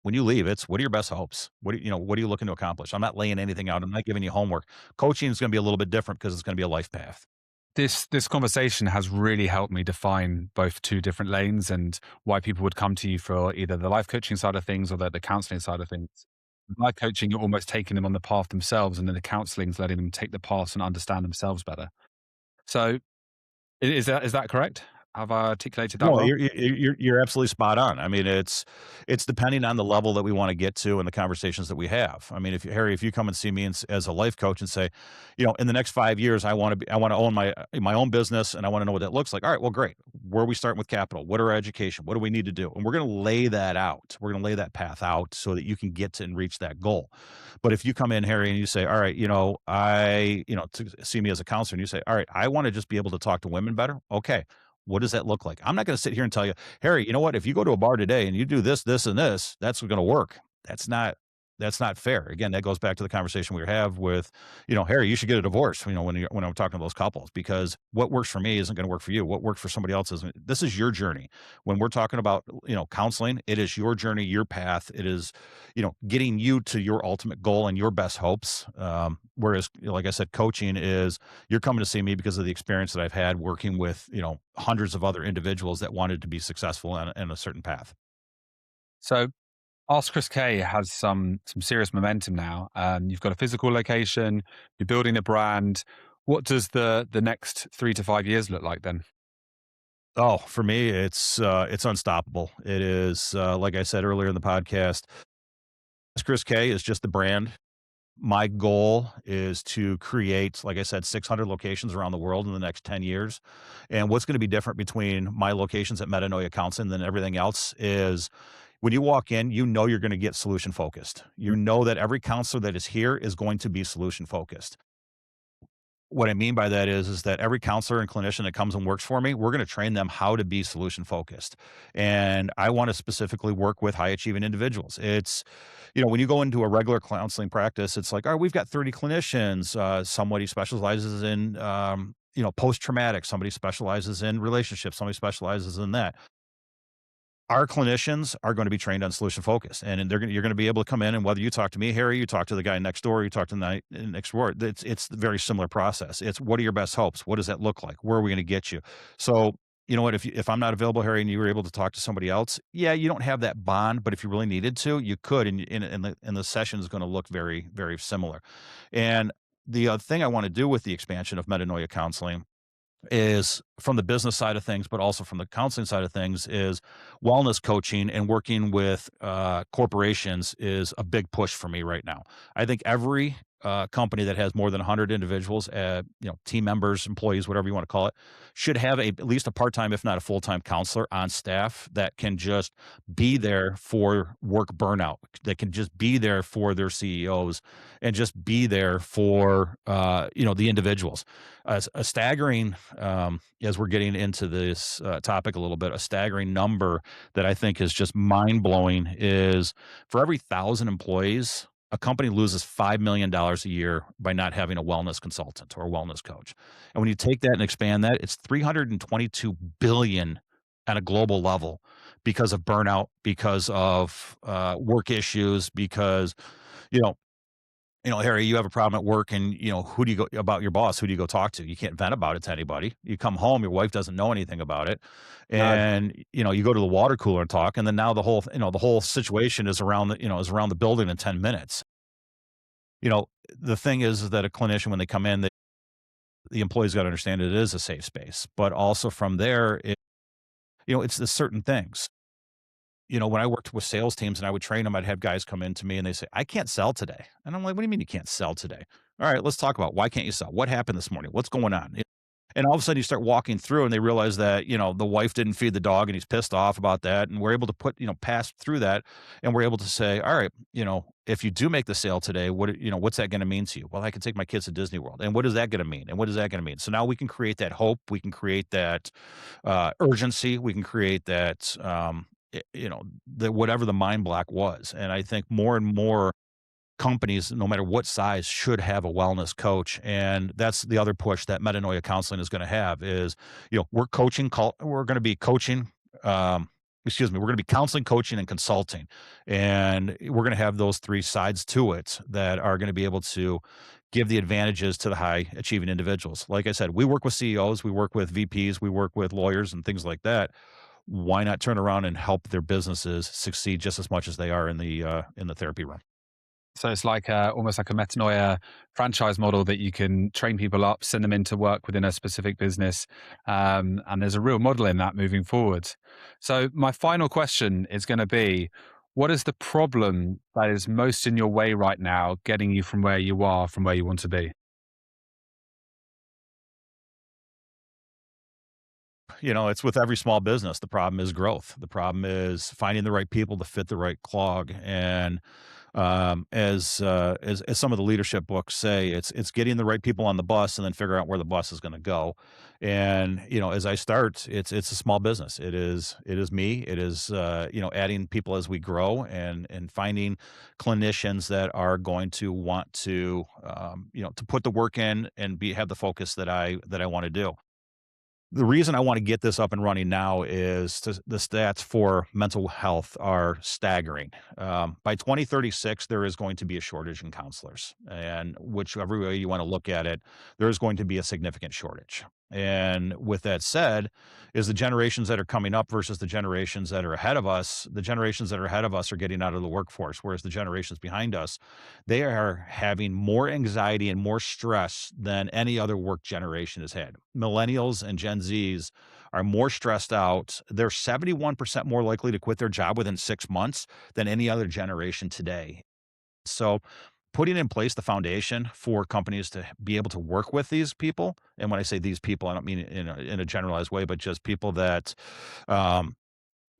[SPEAKER 2] when you leave, it's what are your best hopes? What are you looking to accomplish? I'm not laying anything out. I'm not giving you homework. Coaching is going to be a little bit different because it's going to be a life path.
[SPEAKER 1] This conversation has really helped me define both two different lanes and why people would come to you for either the life coaching side of things or the counseling side of things. Life coaching, you're almost taking them on the path themselves, and then the counseling is letting them take the path and understand themselves better. So is that correct? Have I articulated that
[SPEAKER 2] No,
[SPEAKER 1] well?
[SPEAKER 2] you're absolutely spot on. I mean, it's depending on the level that we wanna get to and the conversations that we have. I mean, if you come and see me as a life coach and say, "In the next 5 years, I wanna own my own business, and I wanna know what that looks like." All right, well, great. Where are we starting with capital? What are our education? What do we need to do? And we're gonna lay that out. We're gonna lay that path out so that you can get to and reach that goal. But if you come in, Harry, and you say, "All right, to see me as a counselor," and you say, "All right, I wanna just be able to talk to women better." Okay. What does that look like? I'm not gonna sit here and tell you, "Harry, you know what? If you go to a bar today and you do this, this, and this, that's gonna work." That's not that's not fair. Again, that goes back to the conversation we have with, "Harry, you should get a divorce," when I'm talking to those couples, because what works for me isn't gonna work for you. What works for somebody else isn't. This is your journey. When we're talking about, counseling, it is your journey, your path. It is, getting you to your ultimate goal and your best hopes. Whereas, like I said, coaching is you're coming to see me because of the experience that I've had working with, hundreds of other individuals that wanted to be successful in a certain path.
[SPEAKER 1] So Ask Chris K has some serious momentum now. You've got a physical location, you're building a brand. What does the next 3 to 5 years look like then?
[SPEAKER 2] Oh, for me, it's unstoppable. It is, like I said earlier in the podcast, Chris K is just the brand. My goal is to create, like I said, 600 locations around the world in the next 10 years. And what's going to be different between my locations at Metanoia Counseling than everything else is when you walk in, you're going to get solution focused. You know that every counselor that is here is going to be solution focused. What I mean by that is that every counselor and clinician that comes and works for me, we're going to train them how to be solution focused. And I want to specifically work with high achieving individuals. When you go into a regular counseling practice, it's like, all right, we've got 30 clinicians. Somebody specializes in, post traumatic. Somebody specializes in relationships. Somebody specializes in that. Our clinicians are going to be trained on solution focus, and you're going to be able to come in, and whether you talk to me, Harry, you talk to the guy next door, you talk to the next door, it's a very similar process. It's what are your best hopes? What does that look like? Where are we going to get you? So, you know what? If I'm not available, Harry, and you were able to talk to somebody else, yeah, you don't have that bond, but if you really needed to, you could, and the session is going to look very, very similar. And the other thing I want to do with the expansion of metanoia counseling is from the business side of things, but also from the counseling side of things is wellness coaching and working with corporations is a big push for me right now. I think every company that has more than 100 individuals, team members, employees, whatever you want to call it, should have at least a part-time, if not a full-time counselor on staff that can just be there for work burnout, that can just be there for their CEOs and just be there for, the individuals. A staggering, as we're getting into this topic a little bit, a staggering number that I think is just mind blowing is for every 1,000 employees, a company loses $5 million a year by not having a wellness consultant or a wellness coach. And when you take that and expand that, it's 322 billion at a global level because of burnout, because of work issues, because you know Harry, you have a problem at work and, who do you go about your boss? Who do you go talk to? You can't vent about it to anybody. You come home, your wife doesn't know anything about it.
[SPEAKER 1] No.
[SPEAKER 2] And, you go to the water cooler and talk. And then now the whole situation is around the building in 10 minutes. The thing is that a clinician, when they come in, the employee's got to understand it is a safe space, but also from there, it's the certain things. when I worked with sales teams and I would train them, I'd have guys come in to me and they say, "I can't sell today." And I'm like, "What do you mean you can't sell today?" "All right, let's talk about why can't you sell? What happened this morning? What's going on?" And all of a sudden you start walking through and they realize that, the wife didn't feed the dog and he's pissed off about that. And we're able to pass through that. And we're able to say, all right, if you do make the sale today, what's that going to mean to you? Well, I can take my kids to Disney World. And what is that going to mean? And what is that going to mean? So now we can create that hope. We can create that urgency. We can create that, the, whatever the mind block was. And I think more and more companies, no matter what size, should have a wellness coach. And that's the other push that Metanoia Counseling is going to have is, we're going to be coaching, we're going to be counseling, coaching, and consulting. And we're going to have those three sides to it that are going to be able to give the advantages to the high achieving individuals. Like I said, we work with CEOs, we work with VPs, we work with lawyers and things like that. Why not turn around and help their businesses succeed just as much as they are in the therapy room?
[SPEAKER 1] So it's like almost like a Metanoia franchise model that you can train people up, send them into work within a specific business, and there's a real model in that moving forward. So my final question is going to be, what is the problem that is most in your way right now, getting you from where you are, from where you want to be?
[SPEAKER 2] It's with every small business. The problem is growth. The problem is finding the right people to fit the right clog. And as some of the leadership books say, it's getting the right people on the bus and then figure out where the bus is going to go. And as I start, it's a small business. It is me. It is adding people as we grow and finding clinicians that are going to want to to put the work in and have the focus that I want to do. The reason I want to get this up and running now is the stats for mental health are staggering. By 2036, there is going to be a shortage in counselors, and whichever way you want to look at it, there is going to be a significant shortage. And with that said, is the generations that are coming up versus the generations that are ahead of us. The generations that are ahead of us are getting out of the workforce, whereas the generations behind us, they are having more anxiety and more stress than any other work generation has had. Millennials and Gen Zs are more stressed out. They're 71% more likely to quit their job within 6 months than any other generation today. So, putting in place the foundation for companies to be able to work with these people, and when I say these people, I don't mean in a generalized way, but just people um,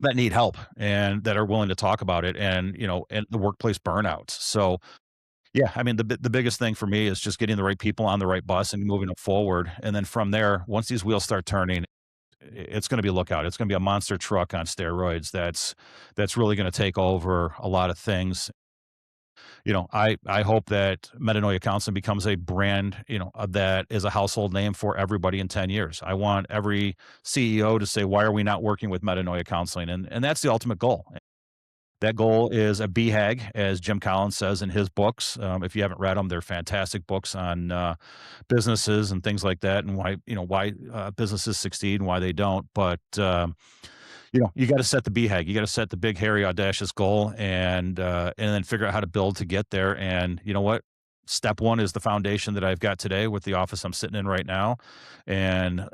[SPEAKER 2] that need help and that are willing to talk about it, and the workplace burnout. So, yeah, I mean, the biggest thing for me is just getting the right people on the right bus and moving it forward. And then from there, once these wheels start turning, it's going to be lookout. It's going to be a monster truck on steroids. That's really going to take over a lot of things. I hope that Metanoia Counseling becomes a brand, that is a household name for everybody in 10 years. I want every CEO to say, why are we not working with Metanoia Counseling? And that's the ultimate goal. That goal is a BHAG, as Jim Collins says in his books. If you haven't read them, they're fantastic books on businesses and things like that, and why businesses succeed and why they don't. But you got to set the BHAG. You got to set the big, hairy, audacious goal, and then figure out how to build to get there. And you know what? Step one is the foundation that I've got today with the office I'm sitting in right now. And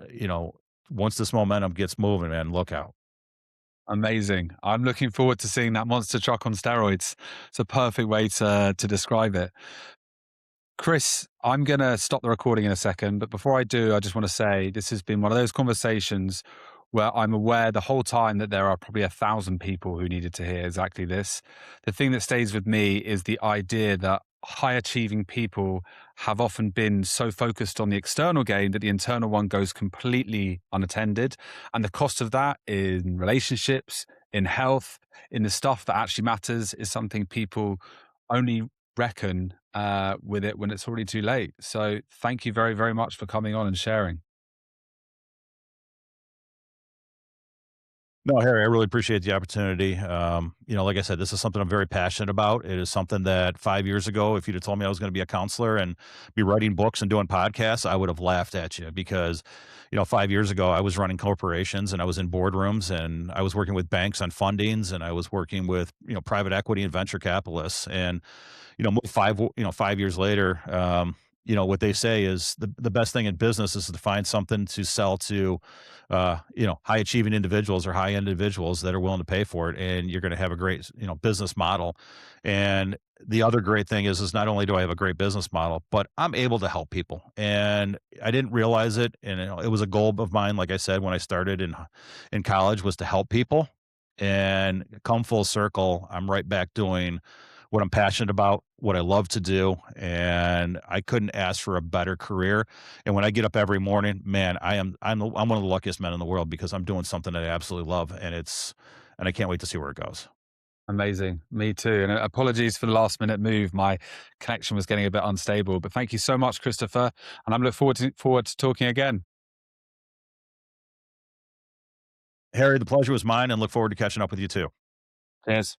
[SPEAKER 2] once this momentum gets moving, man, look out.
[SPEAKER 1] Amazing. I'm looking forward to seeing that monster truck on steroids. It's a perfect way to describe it. Chris, I'm going to stop the recording in a second, but before I do, I just want to say this has been one of those conversations where I'm aware the whole time that there are probably 1,000 people who needed to hear exactly this. The thing that stays with me is the idea that high achieving people have often been so focused on the external gain that the internal one goes completely unattended. And the cost of that in relationships, in health, in the stuff that actually matters is something people only reckon with it when it's already too late. So thank you very, very much for coming on and sharing.
[SPEAKER 2] No, Harry, I really appreciate the opportunity. Like I said, this is something I'm very passionate about. It is something that 5 years ago, if you'd have told me I was going to be a counselor and be writing books and doing podcasts, I would have laughed at you because, 5 years ago, I was running corporations and I was in boardrooms and I was working with banks on fundings and I was working with, private equity and venture capitalists. And, 5 years later, what they say is the best thing in business is to find something to sell to, high achieving individuals or high end individuals that are willing to pay for it. And you're going to have a great, business model. And the other great thing is not only do I have a great business model, but I'm able to help people. And I didn't realize it. And it was a goal of mine. Like I said, when I started in college was to help people, and come full circle. I'm right back doing what I'm passionate about, what I love to do, and I couldn't ask for a better career. And when I get up every morning, man, I'm one of the luckiest men in the world because I'm doing something that I absolutely love, and I can't wait to see where it goes.
[SPEAKER 1] Amazing. Me too. And apologies for the last minute move. My connection was getting a bit unstable, but thank you so much, Christopher. And I'm looking forward to talking again.
[SPEAKER 2] Harry, the pleasure was mine, and look forward to catching up with you too.
[SPEAKER 1] Cheers.